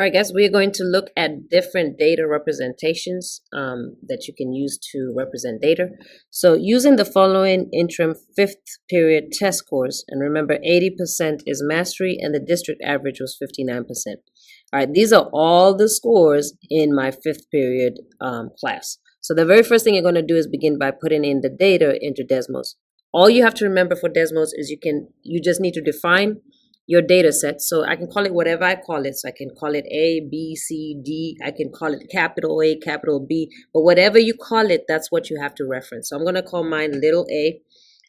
All right, guys, we're going to look at different data representations that you can use to represent data. So using the following interim fifth period test scores, and remember 80% is mastery and the district average was 59%. All right, these are all the scores in my fifth period class. So the very first thing you're going to do is begin by putting in the data into Desmos. All you have to remember for Desmos is you just need to define your data set. So I can call it whatever I call it. So I can call it A, B, C, D. I can call it capital A, capital B. But whatever you call it, that's what you have to reference. So I'm going to call mine little a.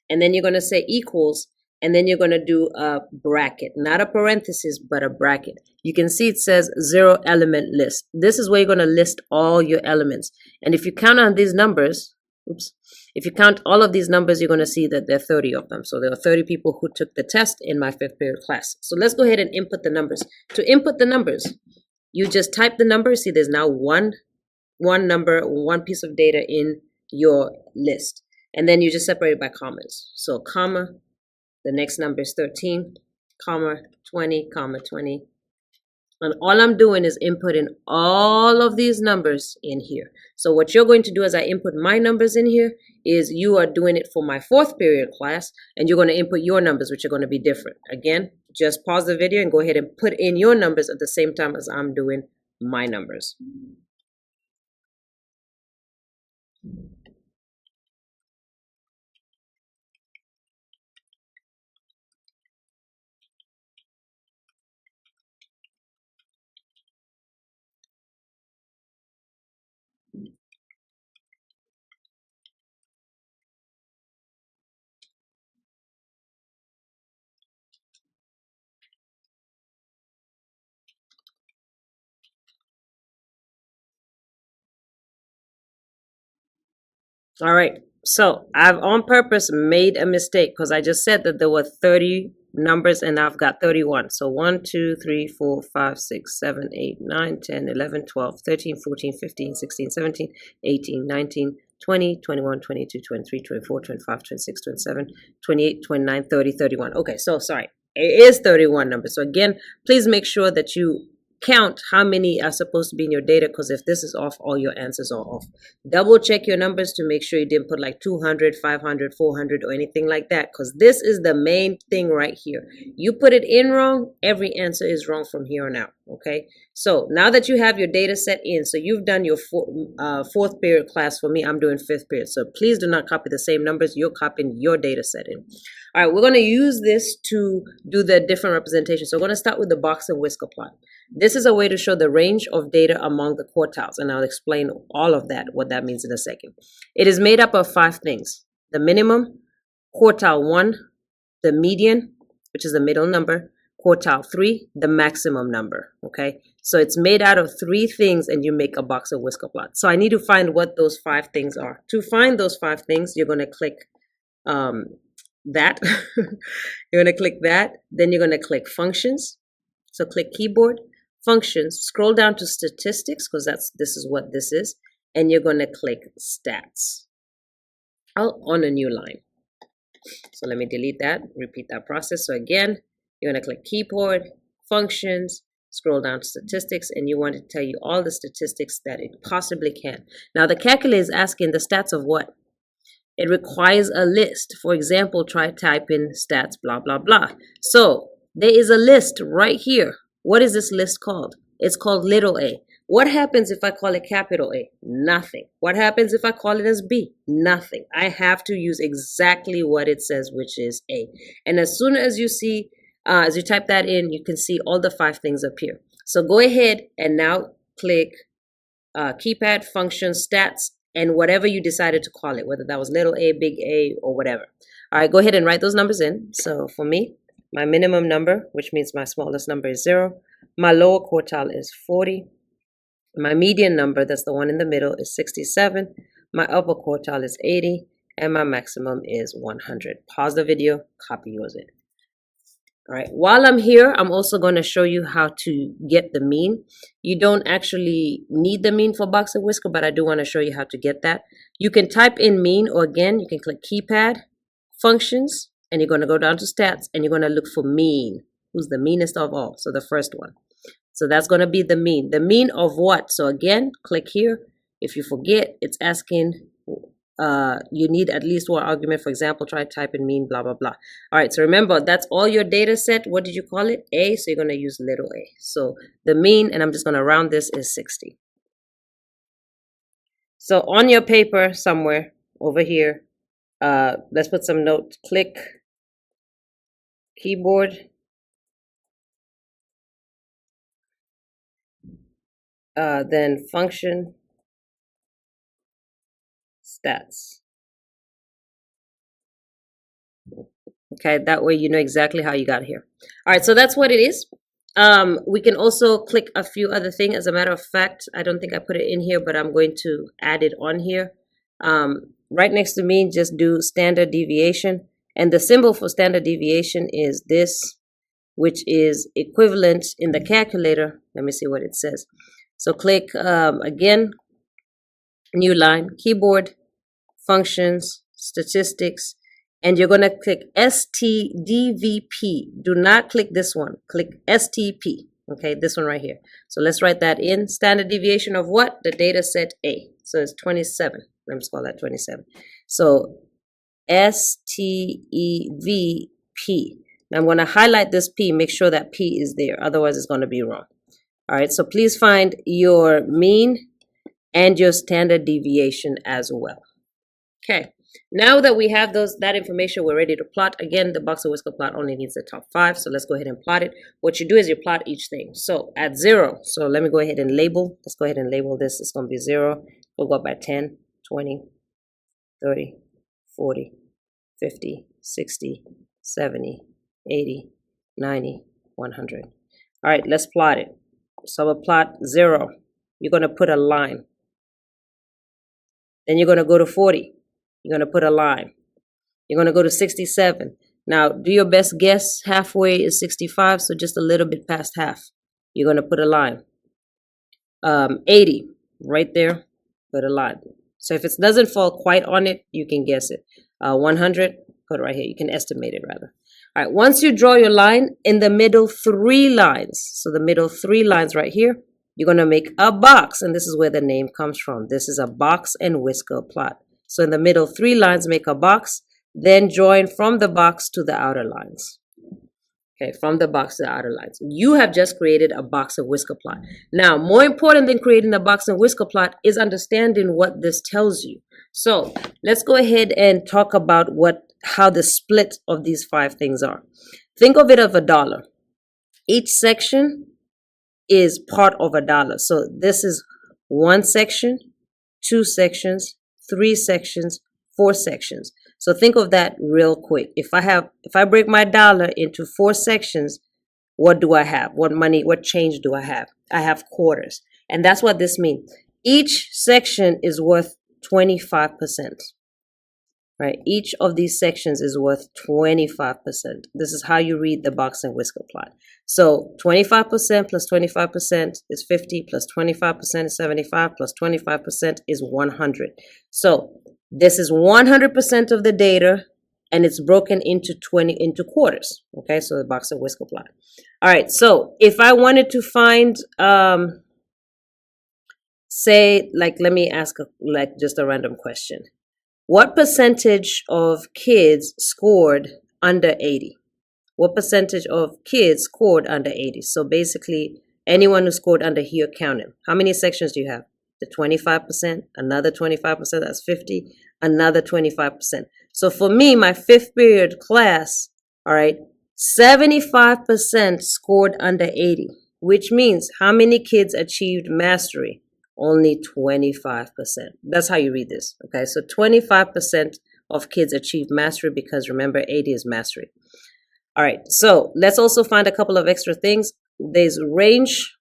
And then you're going to say equals. And then you're going to do a bracket. Not a parenthesis, but a bracket. You can see it says 0 element list. This is where you're going to list all your elements. And if you count on these numbers, if you count all of these numbers, you're going to see that there are 30 of them. So there are 30 people who took the test in my fifth period class. So let's go ahead and input the numbers. To input the numbers, you just type the number. See, there's now one number, one piece of data in your list. And then you just separate it by commas. So comma, the next number is 13, comma, 20, comma, 20. And all I'm doing is inputting all of these numbers in here. So what you're going to do as I input my numbers in here is you are doing it for my fourth period class, and you're going to input your numbers, which are going to be different. Again, just pause the video and go ahead and put in your numbers at the same time as I'm doing my numbers. All right, so I've on purpose made a mistake because I just said that there were 30 numbers and I've got 31. So 1, 2, 3, 4, 5, 6, 7, 8, 9, 10, 11, 12, 13, 14, 15, 16, 17, 18, 19, 20, 21, 22, 23, 24, 25, 26, 27, 28, 29, 30, 31. Okay, so sorry, it is 31 numbers. So again, please make sure that you count how many are supposed to be in your data, because if this is off, all your answers are off. Double check your numbers to make sure you didn't put like 200, 500, 400 or anything like that, because this is the main thing right here. You put it in wrong, every answer is wrong from here on out. Okay, so now that you have your data set in, so you've done your fourth period class. For me, I'm doing fifth period, so please do not copy the same numbers. You're copying your data set in. All right, we're going to use this to do the different representations. So we're going to start with the box and whisker plot. This is a way to show the range of data among the quartiles, and I'll explain all of that, what that means in a second. It is made up of 5 things: the minimum, quartile 1, the median, which is the middle number, quartile 3, the maximum number. Okay, so it's made out of 3 things, and you make a box and whisker plot. So I need to find what those 5 things are. To find those 5 things, you're going to click that. You're going to click that. Then you're going to click functions. So click keyboard, functions, scroll down to statistics, because this is what this is, and you're going to click stats on a new line. So let me delete that, repeat that process. So again, you're going to click keyboard, functions, scroll down to statistics, and you want to tell you all the statistics that it possibly can. Now the calculator is asking the stats of what? It requires a list. For example, try typing stats blah blah blah. So there is a list right here. What is this list called? It's called little a. What happens if I call it capital A? Nothing. What happens if I call it as B? Nothing. I have to use exactly what it says, which is A. And as soon as you see, as you type that in, you can see all the 5 things appear. So go ahead and now click keypad, function, stats, and whatever you decided to call it, whether that was little a, big A, or whatever. All right, go ahead and write those numbers in. So for me, my minimum number, which means my smallest number, is 0. My lower quartile is 40. My median number, that's the one in the middle, is 67. My upper quartile is 80. And my maximum is 100. Pause the video, copy yours in. All right, while I'm here, I'm also going to show you how to get the mean. You don't actually need the mean for box and whisker, but I do want to show you how to get that. You can type in mean, or again, you can click keypad, functions, and you're going to go down to stats, and you're going to look for mean. Who's the meanest of all? So the first one. So that's going to be the mean. The mean of what? So again, click here. If you forget, it's asking you need at least one argument. For example, try to type in mean, blah, blah, blah. All right, so remember, that's all your data set. What did you call it? A, so you're going to use little a. So the mean, and I'm just going to round this, is 60. So on your paper somewhere over here, let's put some notes. Click keyboard, then function stats. Okay, that way you know exactly how you got here. All right, so that's what it is. We can also click a few other things. As a matter of fact, I don't think I put it in here, but I'm going to add it on here. Right next to mean, just do standard deviation. And the symbol for standard deviation is this, which is equivalent in the calculator. Let me see what it says. So click, again, new line, keyboard, functions, statistics, and you're going to click STDVP. Do not click this one. Click STP. Okay, this one right here. So let's write that in. Standard deviation of what? The data set A. So it's 27. Let me call that 27. So STEVP. Now I'm going to highlight this P. Make sure that P is there. Otherwise, it's going to be wrong. All right, so please find your mean and your standard deviation as well. Okay. Now that we have that information, we're ready to plot. Again, the box of Whisker plot only needs the top 5. So let's go ahead and plot it. What you do is you plot each thing. So at 0, so let me go ahead and label. Let's go ahead and label this. It's going to be 0. We'll go up by 10, 20, 30, 40, 50, 60, 70, 80, 90, 100. All right, let's plot it. So we'll plot 0. You're going to put a line. Then you're going to go to 40. You're going to put a line. You're going to go to 67. Now, do your best guess. Halfway is 65, so just a little bit past half. You're going to put a line. 80, right there, put a line. So if it doesn't fall quite on it, you can guess it. 100, put it right here. You can estimate it, rather. All right, once you draw your line, in the middle 3 lines, so the middle 3 lines right here, you're going to make a box, and this is where the name comes from. This is a box and whisker plot. So in the middle 3 lines, make a box, then join from the box to the outer lines. Okay, from the box to the outer lines. You have just created a box and whisker plot. Now, more important than creating the box and whisker plot is understanding what this tells you. So let's go ahead and talk about how the split of these 5 things are. Think of it as $1. Each section is part of $1. So this is 1 section, 2 sections, 3 sections, 4 sections. So think of that real quick. If I break my dollar into 4 sections, what do I have? What change do I have? I have quarters. And that's what this means. Each section is worth 25%. Right? Each of these sections is worth 25%. This is how you read the box and whisker plot. So 25% plus 25% is 50, plus 25% is 75, plus 25% is 100. So this is 100% of the data, and it's broken into quarters. Okay, so the box and whisker plot. All right, so if I wanted to find, say, like, let me ask just a random question. What percentage of kids scored under 80? What percentage of kids scored under 80? So basically, anyone who scored under here, count them. How many sections do you have? The 25%, another 25%, that's 50, another 25%. So for me, my 5th period class, all right, 75% scored under 80, which means how many kids achieved mastery? Only 25%. That's how you read this. Okay, so 25% of kids achieve mastery, because remember, 80 is mastery. All right, so let's also find a couple of extra things. There's range.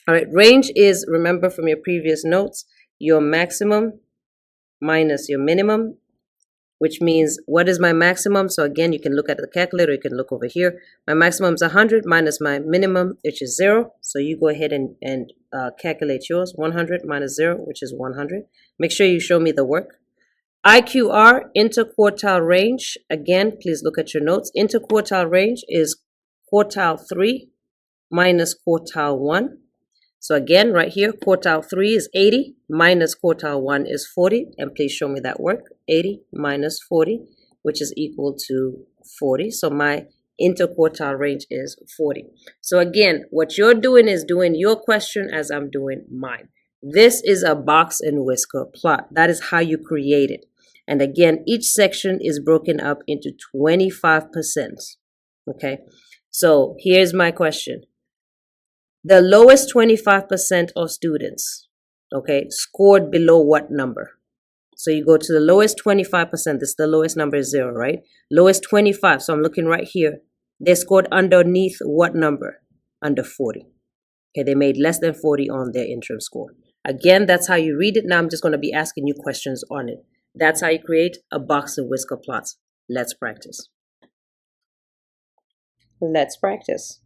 All right, range is, remember from your previous notes, your maximum minus your minimum, which means what is my maximum? So again, you can look at the calculator, you can look over here. My maximum is 100 minus my minimum, which is 0. So you go ahead and calculate yours. 100 minus 0, which is 100. Make sure you show me the work. IQR, interquartile range. Again, please look at your notes. Interquartile range is quartile 3 minus quartile 1. So again, right here, quartile 3 is 80 minus quartile 1 is 40. And please show me that work. 80 minus 40, which is equal to 40. So my interquartile range is 40. So again, what you're doing is doing your question as I'm doing mine. This is a box and whisker plot. That is how you create it. And again, each section is broken up into 25%. Okay, so here's my question. The lowest 25% of students, okay, scored below what number? So you go to the lowest 25%. This the lowest number is 0, right? Lowest 25. So I'm looking right here. They scored underneath what number? Under 40. Okay, they made less than 40 on their interim score. Again, that's how you read it. Now I'm just going to be asking you questions on it. That's how you create a box and whisker plots. Let's practice. Let's practice.